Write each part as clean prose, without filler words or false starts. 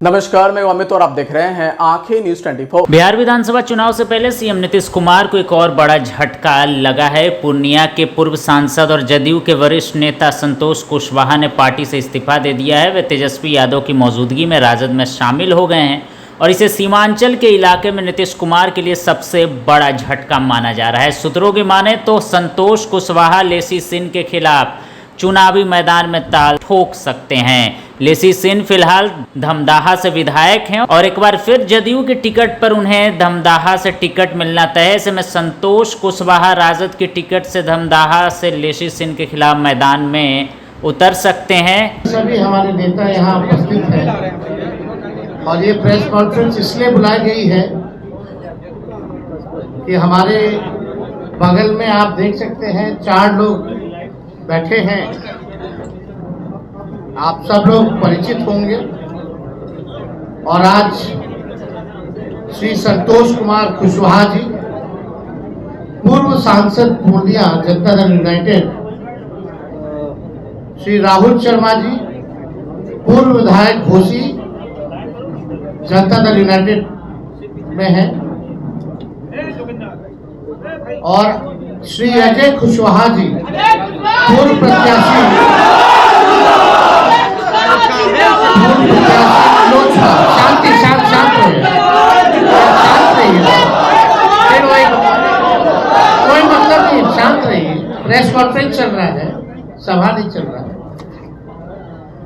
नमस्कार, मैं अमित और आप देख रहे हैं आंखें न्यूज 24। बिहार विधानसभा चुनाव से पहले सीएम नीतीश कुमार को एक और बड़ा झटका लगा है। पूर्णिया के पूर्व सांसद और जदयू के वरिष्ठ नेता संतोष कुशवाहा ने पार्टी से इस्तीफा दे दिया है। वे तेजस्वी यादव की मौजूदगी में राजद में शामिल हो गए हैं और इसे सीमांचल के इलाके में नीतीश कुमार के लिए सबसे बड़ा झटका माना जा रहा है। सूत्रों की माने तो संतोष कुशवाहा लेसी सिंह के खिलाफ चुनावी मैदान में ताल ठोक सकते हैं। लेसी सिंह फिलहाल धमदाहा से विधायक हैं और एक बार फिर जदयू के टिकट पर उन्हें धमदाहा से टिकट मिलना तय है। ऐसे में संतोष कुशवाहा राजद की टिकट से धमदाहा से लेसी सिंह के खिलाफ मैदान में उतर सकते हैं। सभी हमारे नेता यहाँ उपस्थित हैं और ये प्रेस कॉन्फ्रेंस इसलिए बुलाई गई है कि हमारे बगल में आप देख सकते हैं 4 लोग बैठे हैं। आप सब लोग परिचित होंगे और आज श्री संतोष कुमार कुशवाहा जी, पूर्व सांसद पूर्णिया जनता दल यूनाइटेड, श्री राहुल शर्मा जी, पूर्व विधायक घोसी जनता दल यूनाइटेड में हैं, और श्री अजय कुशवाहा जी, पूर्व प्रत्याशी लोजपा। शांति शांत रहिए, कोई मतलब नहीं, शांत रहिए। प्रेस कॉन्फ्रेंस चल रहा है, सभा नहीं चल रहा है।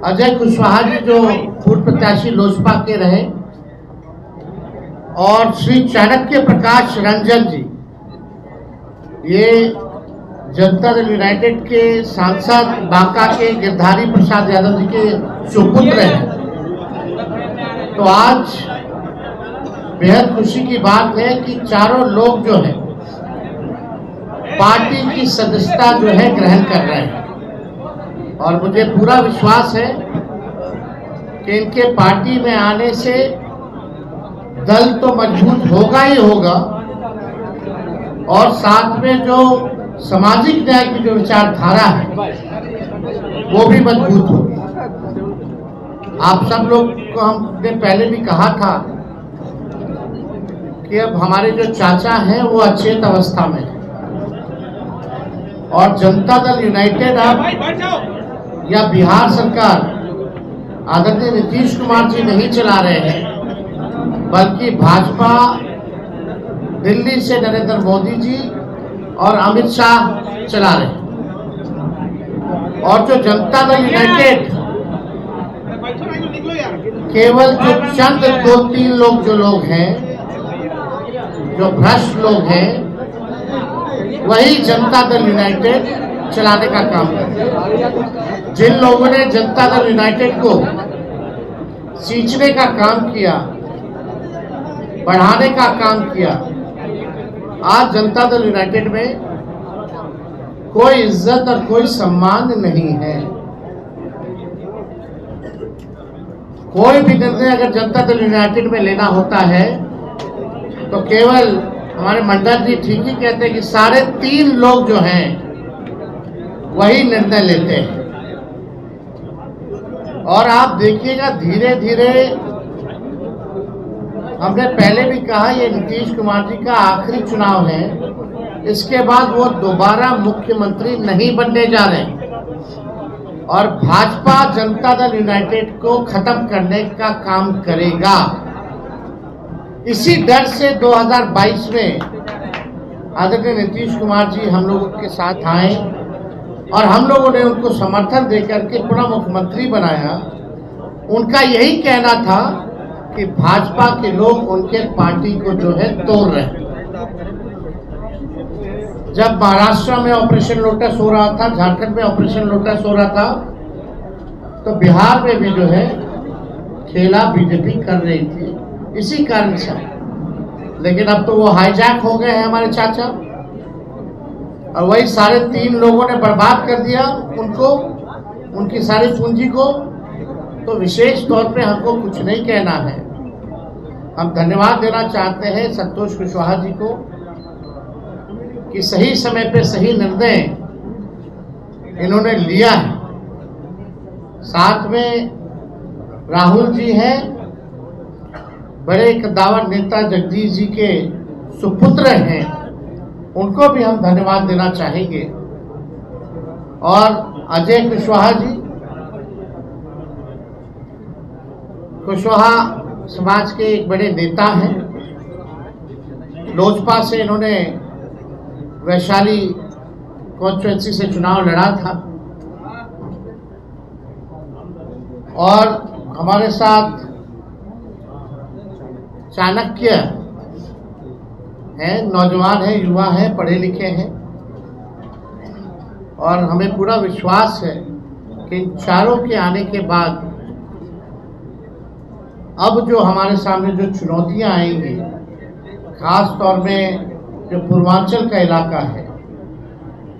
अजय कुशवाहा जी जो पूर्व प्रत्याशी लोजपा के रहे, और श्री चाणक्य प्रकाश रंजन जी, ये जनता दल यूनाइटेड के सांसद बांका के गिरधारी प्रसाद यादव जी के सुपुत्र हैं। तो आज बेहद खुशी की बात है कि चारों लोग जो हैं पार्टी की सदस्यता जो है ग्रहण कर रहे हैं, और मुझे पूरा विश्वास है कि इनके पार्टी में आने से दल तो मजबूत होगा ही होगा, और साथ में जो सामाजिक न्याय की जो विचारधारा है वो भी मजबूत होगी। आप सब लोग को हमने पहले भी कहा था कि अब हमारे जो चाचा हैं वो अचेत अवस्था में है, और जनता दल यूनाइटेड अब या बिहार सरकार आदरणीय नीतीश कुमार जी नहीं चला रहे हैं, बल्कि भाजपा दिल्ली से नरेंद्र मोदी जी और अमित शाह चला रहे हैं। और जो जनता दल यूनाइटेड केवल जो चंद 2-3 लोग जो लोग हैं, जो भ्रष्ट लोग हैं, वही जनता दल यूनाइटेड चलाने का काम करते हैं। जिन लोगों ने जनता दल यूनाइटेड को सींचने का काम किया, बढ़ाने का काम किया, आज जनता दल यूनाइटेड में कोई इज्जत और कोई सम्मान नहीं है। कोई भी निर्णय अगर जनता दल यूनाइटेड में लेना होता है तो केवल हमारे मंडल जी ठीक ही कहते हैं कि 3.5 लोग जो हैं वही निर्णय लेते हैं। और आप देखिएगा धीरे धीरे, हमने पहले भी कहा ये नीतीश कुमार जी का आखिरी चुनाव है, इसके बाद वो दोबारा मुख्यमंत्री नहीं बनने जा रहे हैं, और भाजपा जनता दल यूनाइटेड को खत्म करने का काम करेगा। इसी डर से 2022 में आदरणीय नीतीश कुमार जी हम लोगों के साथ आए और हम लोगों ने उनको समर्थन देकर के पुनः मुख्यमंत्री बनाया। उनका यही कहना था कि भाजपा के लोग उनके पार्टी को जो है तोड़ रहे हैं। जब महाराष्ट्र में ऑपरेशन लोटस हो रहा था, झारखंड में ऑपरेशन लोटस हो रहा था, तो बिहार में भी जो है खेला बीजेपी कर रही थी इसी कारण से। लेकिन अब तो वो हाईजैक हो गए हैं हमारे चाचा, और वही 3.5 लोगों ने बर्बाद कर दिया उनको, उनकी सारी पूंजी को। तो विशेष तौर पे हमको कुछ नहीं कहना है, हम धन्यवाद देना चाहते हैं संतोष कुशवाहा जी को कि सही समय पे सही निर्णय इन्होंने लिया है। साथ में राहुल जी हैं बड़े कद्दावर नेता जगदीश जी के सुपुत्र हैं, उनको भी हम धन्यवाद देना चाहेंगे। और अजय कुशवाहा जी, कुशवाहा समाज के एक बड़े नेता हैं। लोजपा से इन्होंने वैशाली कॉन्स्टिट्यूएंसी से चुनाव लड़ा था और हमारे साथ चाणक्य हैं, नौजवान हैं, युवा हैं, पढ़े लिखे हैं और हमें पूरा विश्वास है कि इन चारों के आने के बाद अब जो हमारे सामने जो चुनौतियां आएंगी, खास तौर में जो पूर्वांचल का इलाका है,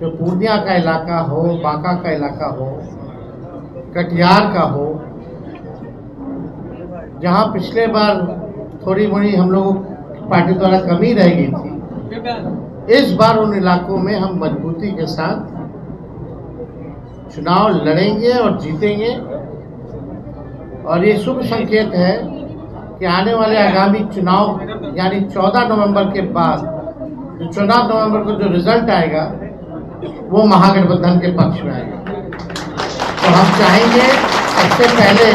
जो पूर्णिया का इलाका हो, बांका का इलाका हो, कटिहार का हो, जहां पिछले बार थोड़ी बड़ी हम लोगों की पार्टी द्वारा कमी रह गई थी, इस बार उन इलाकों में हम मजबूती के साथ चुनाव लड़ेंगे और जीतेंगे। और ये शुभ संकेत है कि आने वाले आगामी चुनाव यानी 14 नवंबर के बाद जो 14 नवंबर को जो रिजल्ट आएगा वो महागठबंधन के पक्ष में आएगा। तो हम चाहेंगे सबसे पहले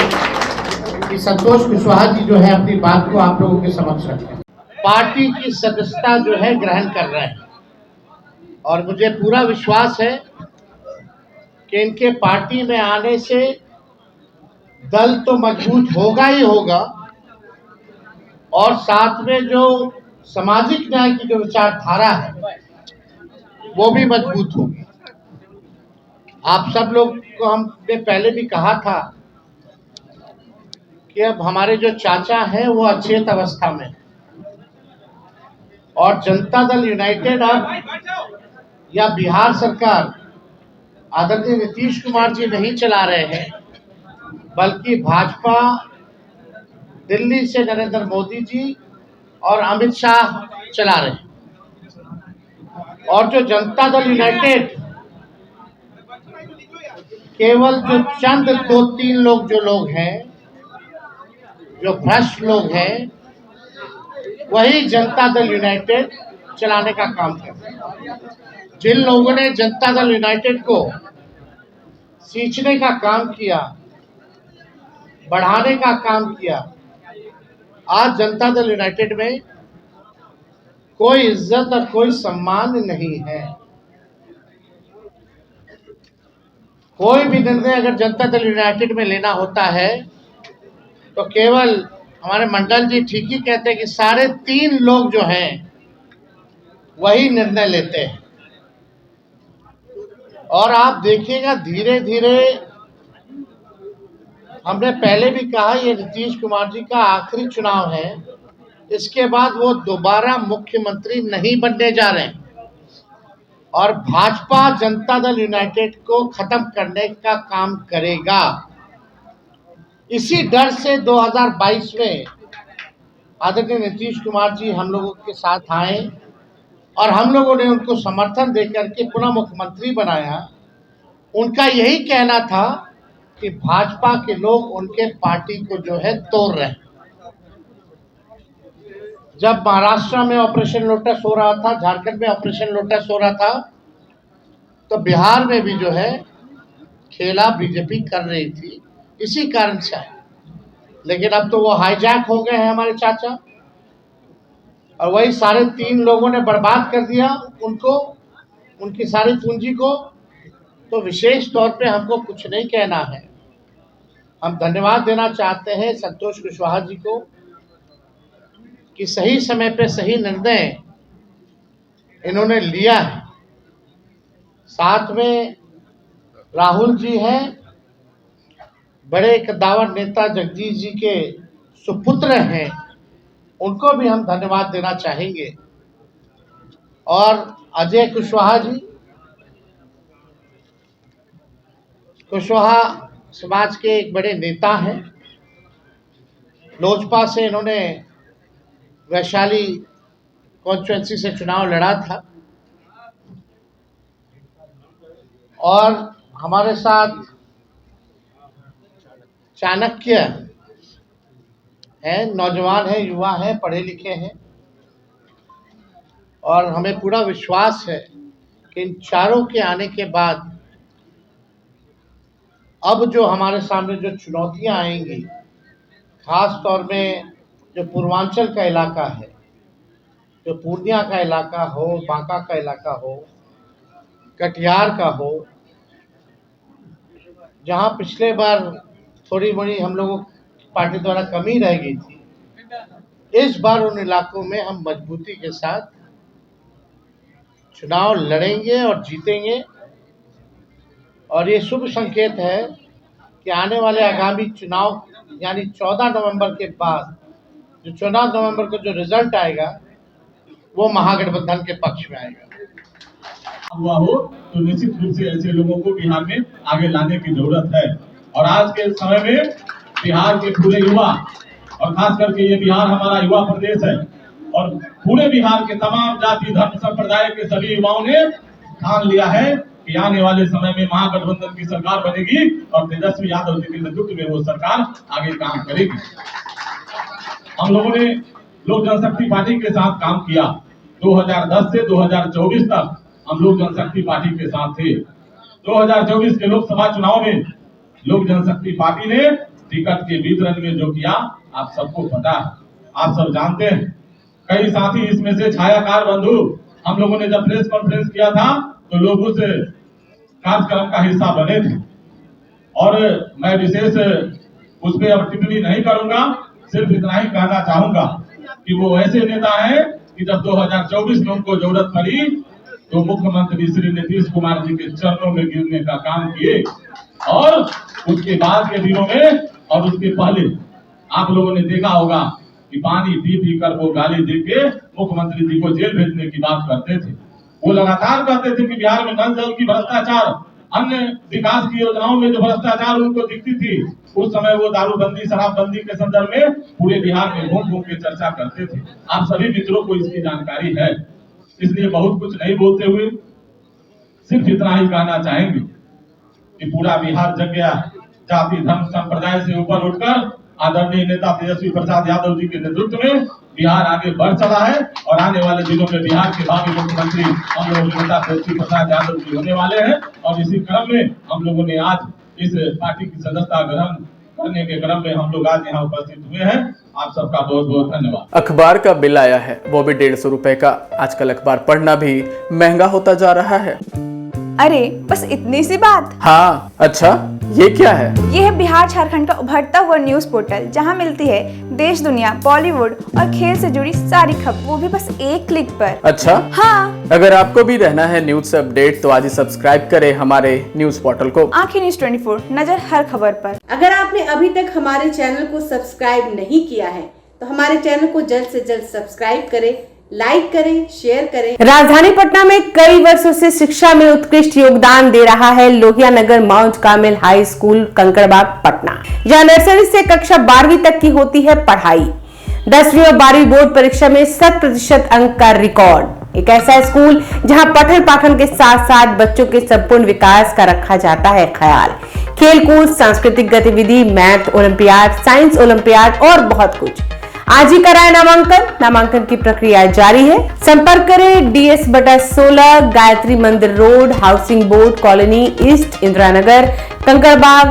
कि संतोष कुशवाहा जी जो है अपनी बात को आप लोगों के समक्ष रखें। पार्टी की सदस्यता जो है ग्रहण कर रहे हैं और मुझे पूरा विश्वास है कि इनके पार्टी में आने से दल तो मजबूत होगा ही होगा और साथ में जो सामाजिक न्याय की जो विचारधारा है वो भी मजबूत होगी। आप सब लोग को हमने पहले भी कहा था कि अब हमारे जो चाचा हैं वो अचेत अवस्था में और जनता दल यूनाइटेड अब या बिहार सरकार आदरणीय नीतीश कुमार जी नहीं चला रहे हैं, बल्कि भाजपा दिल्ली से नरेंद्र मोदी जी और अमित शाह चला रहे हैं। और जो जनता दल यूनाइटेड केवल जो चंद 2-3 लोग जो लोग हैं, जो भ्रष्ट लोग हैं, वही जनता दल यूनाइटेड चलाने का काम कर रहे हैं। जिन लोगों ने जनता दल यूनाइटेड को सींचने का काम किया, बढ़ाने का काम किया, आज जनता दल यूनाइटेड में कोई इज्जत और कोई सम्मान नहीं है। कोई भी निर्णय अगर जनता दल यूनाइटेड में लेना होता है तो केवल हमारे मंडल जी ठीक ही कहते हैं कि 3.5 लोग जो हैं वही निर्णय लेते हैं। और आप देखिएगा धीरे धीरे, हमने पहले भी कहा ये नीतीश कुमार जी का आखिरी चुनाव है, इसके बाद वो दोबारा मुख्यमंत्री नहीं बनने जा रहे हैं और भाजपा जनता दल यूनाइटेड को खत्म करने का काम करेगा। इसी डर से 2022 में आदरणीय नीतीश कुमार जी हम लोगों के साथ आए और हम लोगों ने उनको समर्थन देकर के पुनः मुख्यमंत्री बनाया। उनका यही कहना था कि भाजपा के लोग उनके पार्टी को जो है तोड़ रहे हैं। जब महाराष्ट्र में ऑपरेशन लोटस हो रहा था, झारखंड में ऑपरेशन लोटस हो रहा था, तो बिहार में भी जो है खेला बीजेपी कर रही थी, इसी कारण से है। लेकिन अब तो वो हाईजैक हो गए हैं हमारे चाचा और वही 3.5 लोगों ने बर्बाद कर दिया उनको, उनकी सारी पूंजी को। तो विशेष तौर पे हमको कुछ नहीं कहना है, हम धन्यवाद देना चाहते हैं संतोष कुशवाहा जी को कि सही समय पे सही निर्णय इन्होंने लिया है। साथ में राहुल जी हैं, बड़े कद्दावर नेता जगदीश जी के सुपुत्र हैं, उनको भी हम धन्यवाद देना चाहेंगे। और अजय कुशवाहा जी, कुशवाहा समाज के एक बड़े नेता हैं। लोजपा से इन्होंने वैशाली कॉन्स्टिट्यूएंसी से चुनाव लड़ा था और हमारे साथ चाणक्य हैं, नौजवान हैं, युवा हैं, पढ़े लिखे हैं, और हमें पूरा विश्वास है कि इन चारों के आने के बाद अब जो हमारे सामने जो चुनौतियां आएंगी, खास तौर में जो पूर्वांचल का इलाका है, जो पूर्णिया का इलाका हो, बांका का इलाका हो, कटिहार का हो, जहां पिछले बार थोड़ी बड़ी हम लोगों की पार्टी द्वारा कमी रह गई थी, इस बार उन इलाकों में हम मजबूती के साथ चुनाव लड़ेंगे और जीतेंगे। और ये शुभ संकेत है कि आने वाले आगामी चुनाव यानी 14 नवंबर के बाद जो 14 नवंबर को जो रिजल्ट आएगा वो महागठबंधन के पक्ष में आएगा। हुआ हो तो निश्चित रूप से ऐसे लोगों को बिहार में आगे लाने की जरूरत है। और आज के समय में बिहार के पूरे युवा और खास करके ये बिहार हमारा युवा प्रदेश है और पूरे बिहार के तमाम जाति धर्म संप्रदाय के सभी युवाओं ने ठान लिया है कि आने वाले समय में महागठबंधन की सरकार बनेगी और तेजस्वी यादव जी के नेतृत्व में वो सरकार आगे काम करेगी। हम लोगों ने लोक जनशक्ति पार्टी के साथ काम किया। 2010 से 2024 तक हम लोक जनशक्ति पार्टी के साथ थे। 2024 के लोकसभा चुनाव में लोक जनशक्ति पार्टी ने टिकट के वितरण में जो किया आप सबको पता है, आप सब जानते हैं। कई साथी इसमें से छायाकार बंधु हम लोगों ने जब प्रेस कॉन्फ्रेंस किया था तो लोग उस कार्यक्रम का हिस्सा बने थे और मैं विशेष उस पर अब टिप्पणी नहीं करूंगा, सिर्फ इतना ही कहना चाहूंगा कि वो ऐसे नेता हैं कि जब 2024 में उनको जरूरत पड़ी तो मुख्यमंत्री श्री नीतीश कुमार जी के चरणों में गिरने का काम किए और उसके बाद के दिनों में और उसके पहले आप लोगों ने देखा होगा कि पानी पी पी कर वो गाली दे के मुख्यमंत्री जी को जेल भेजने की बात करते थे। वो लगातार कहते थे कि बिहार में नल जल की भ्रष्टाचार, अन्य विकास की योजनाओं में जो भ्रष्टाचार उनको दिखती थी, उस समय वो दारूबंदी शराबबंदी के संदर्भ में पूरे बिहार में घूम घूम के चर्चा करते थे। आप सभी मित्रों को इसकी जानकारी है, इसलिए बहुत कुछ नहीं बोलते हुए सिर्फ इतना ही कहना चाहेंगे कि पूरा बिहार जग गया। जाति धर्म संप्रदाय से ऊपर उठकर आदरणीय नेता तेजस्वी प्रसाद यादव जी के नेतृत्व में बिहार आगे बढ़ चला है और आने वाले दिनों में बिहार के भावी मुख्यमंत्री हम लोगों के नेता तेजस्वी प्रसाद यादव जी होने वाले हैं। और इसी क्रम में हम लोगों ने आज इस पार्टी की सदस्यता ग्रहण करने के क्रम में हम लोग आज यहाँ उपस्थित हुए हैं। आप सबका बहुत बहुत धन्यवाद। अखबार का बिल आया है, वो भी 150 रुपए का। आजकल अखबार पढ़ना भी महंगा होता जा रहा है। अरे बस इतनी सी बात। हाँ, अच्छा ये क्या है? ये है बिहार झारखंड का उभरता हुआ न्यूज पोर्टल, जहां मिलती है देश दुनिया बॉलीवुड और खेल से जुड़ी सारी खबर, वो भी बस एक क्लिक पर। अच्छा हाँ, अगर आपको भी रहना है न्यूज से अपडेट तो आज ही सब्सक्राइब करें हमारे न्यूज पोर्टल को। आंखें न्यूज 24, नजर हर खबर पर। अगर आपने अभी तक हमारे चैनल को सब्सक्राइब नहीं किया है तो हमारे चैनल को जल्द से जल्द सब्सक्राइब करें, लाइक करें, शेयर करें। राजधानी पटना में कई वर्षों से शिक्षा में उत्कृष्ट योगदान दे रहा है लोहिया नगर माउंट कामिल हाई स्कूल कंकड़बाग पटना, जहां नर्सरी से कक्षा 12वीं तक की होती है पढ़ाई। 10वीं और 12वीं बोर्ड परीक्षा में 100% अंक का रिकॉर्ड। एक ऐसा स्कूल जहां पठन पाठन के साथ साथ बच्चों के संपूर्ण विकास का रखा जाता है ख्याल। खेलकूद, सांस्कृतिक गतिविधि, मैथ ओलंपियाड, साइंस ओलंपियाड और बहुत कुछ। आज ही कराए नामांकन की प्रक्रिया जारी है। संपर्क करें DS/16 Gayatri Mandir road, housing board colony east, Indira Nagar, Kankarbagh,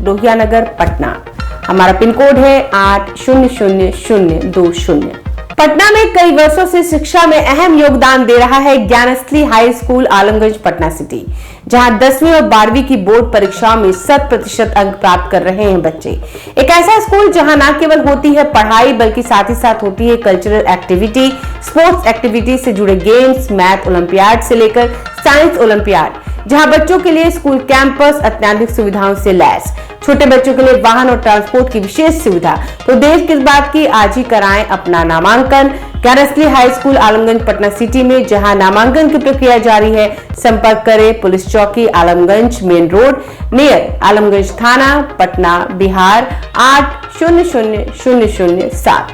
Lohia Nagar, Patna. हमारा पिन कोड है 800020। पटना में कई वर्षों से शिक्षा में अहम योगदान दे रहा है Gyansthali high school Alamganj Patna city, जहां 10वीं और 12वीं की बोर्ड परीक्षाओं में 100% अंक प्राप्त कर रहे हैं बच्चे। एक ऐसा स्कूल जहां न केवल होती है पढ़ाई बल्कि साथ ही साथ होती है कल्चरल एक्टिविटी, स्पोर्ट्स एक्टिविटी से जुड़े गेम्स, मैथ ओलंपियाड से लेकर साइंस ओलंपियाड, जहां बच्चों के लिए स्कूल कैंपस अत्याधुनिक सुविधाओं से लैस, छोटे बच्चों के लिए वाहन और ट्रांसपोर्ट की विशेष सुविधा। तो देर किस बात की, आज ही कराएं अपना नामांकन Gyansthali high school Alamganj Patna city में, जहां नामांकन की प्रक्रिया जारी है। संपर्क करें पुलिस चौकी Alamganj main road near Alamganj थाना, पटना, बिहार 800007।